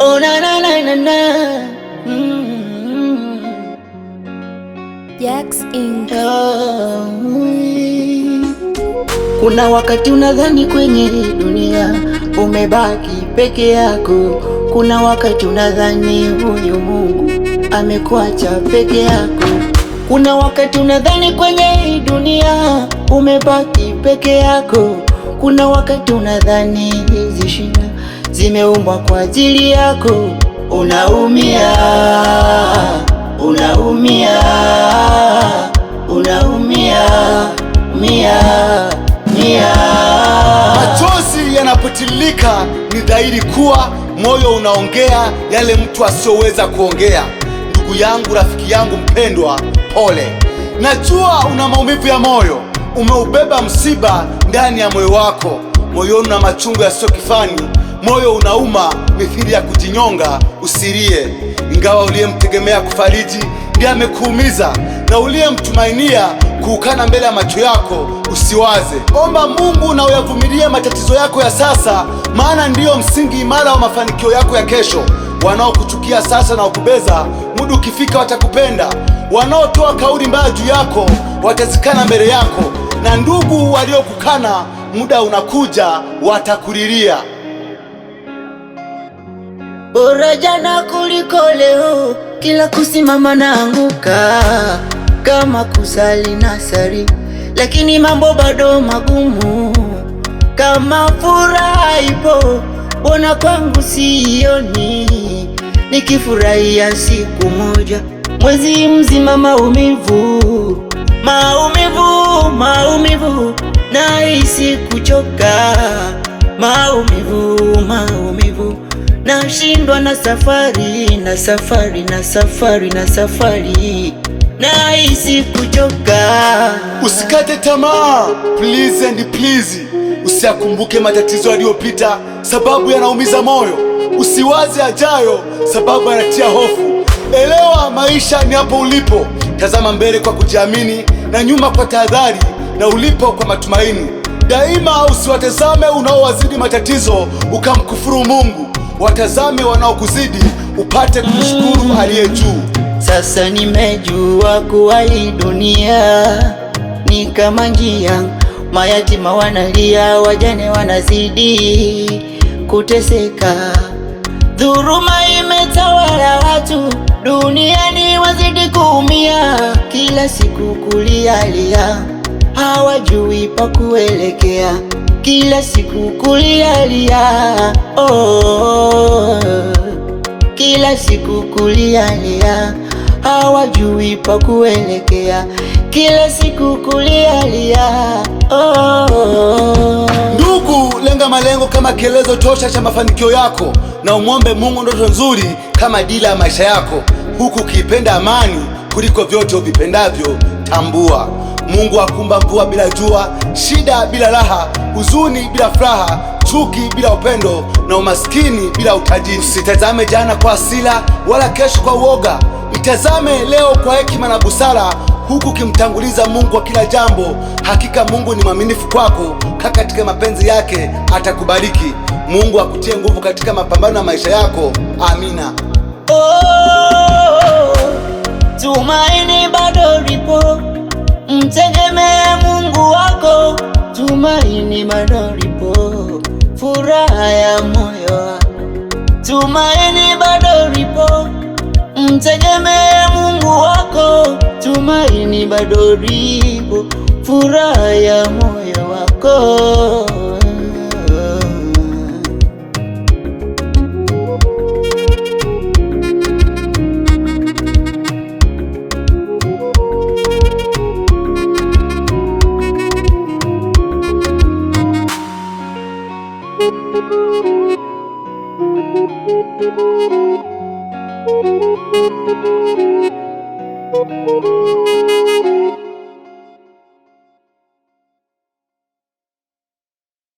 Oh na na na na na. Jax Inc. Kuna wakati unadhani kwenye dunia umebaki peke yako. Kuna wakati unadhani huyu Mungu amekuacha peke yako. Kuna wakati unadhani kwenye dunia umebaki peke yako. Kuna wakati unadhani hizi shida zimeumbwa kwa ajili yako. Unaumia, unaumia, unaumia, mia. Machozi yanapotilika ni dhahiri kuwa moyo unaongea yale mtu asiyoweza kuongea. Ndugu yangu, rafiki yangu mpendwa, pole. Najua una maumivu ya moyo, umeubeba msiba ndani ya moyo wako. Moyoni una machungu yasiyo kifani, moyo unauma mithili ya kujinyonga. Usilie, ingawa uliyemtegemea kufariji ndiye amekuumiza, na uliyemtumainia kuukana mbele ya macho yako. Usiwaze, omba Mungu na uyavumilie matatizo yako ya sasa, maana ndiyo msingi imara wa mafanikio yako ya kesho. Wanaokuchukia sasa na wakubeza, muda ukifika watakupenda. Wanaotoa kauli mbaya juu yako watazikana mbele yako, na ndugu waliokukana muda unakuja watakulilia. Bora jana kuliko leo, kila kusimama naanguka. Kama kusali na sali, lakini mambo bado magumu. Kama furaha ipo, mbona kwangu sioni? Nikifurahia siku moja, mwezi mzima maumivu, maumivu, maumivu. Nahisi kuchoka, maumivu, maumivu. Nashindwa na safari, na safari, na safari, na safari. Nahisi kuchoka. Usikate tamaa, please and please. Usiyakumbuke matatizo yaliyopita, sababu yanaumiza moyo. Usiwaze ajayo, sababu yanatia hofu. Elewa maisha ni hapo ulipo. Tazama mbele kwa kujiamini, na nyuma kwa tahadhari, na ulipo kwa matumaini. Daima usiwatazame unaowazidi matatizo ukamkufuru Mungu. Watazame wanaokuzidi upate kumshukuru aliye juu. Sasa nimejua kuwa hii dunia ni kama njia, mayatima wanalia, wajane wanazidi kuteseka. Dhuluma imetawala watu duniani, wazidi kuumia, kila siku kulialia, hawajui pa kuelekea, kila siku kulialia, kila siku kulialia, hawajui pa kuelekea, kila siku kulialia, Ndugu, lenga malengo kama kielezo tosha cha mafanikio yako, na umwombe Mungu ndoto nzuri kama dira ya maisha yako, huku ukipenda amani kuliko vyote uvipendavyo. Tambua, Mungu hakuumba mvua bila jua, shida bila raha, huzuni bila furaha, chuki bila upendo, na umaskini bila utajiri. Usitazame jana kwa hasira, wala kesho kwa uoga. Itazame leo kwa hekima na busara, huku ukimtanguliza Mungu kwa kila jambo. Hakika Mungu ni mwaminifu kwako, kaa katika mapenzi yake, atakubariki. Mungu akutie nguvu katika mapambano ya maisha yako. Amina. Tumaini bado lipo, mtegemee Mungu wako. Tumaini bado lipo, furaha ya moyo wako. Tumaini bado lipo, mtegemee Mungu wako. Tumaini bado lipo, furaha ya moyo wako. Thank you.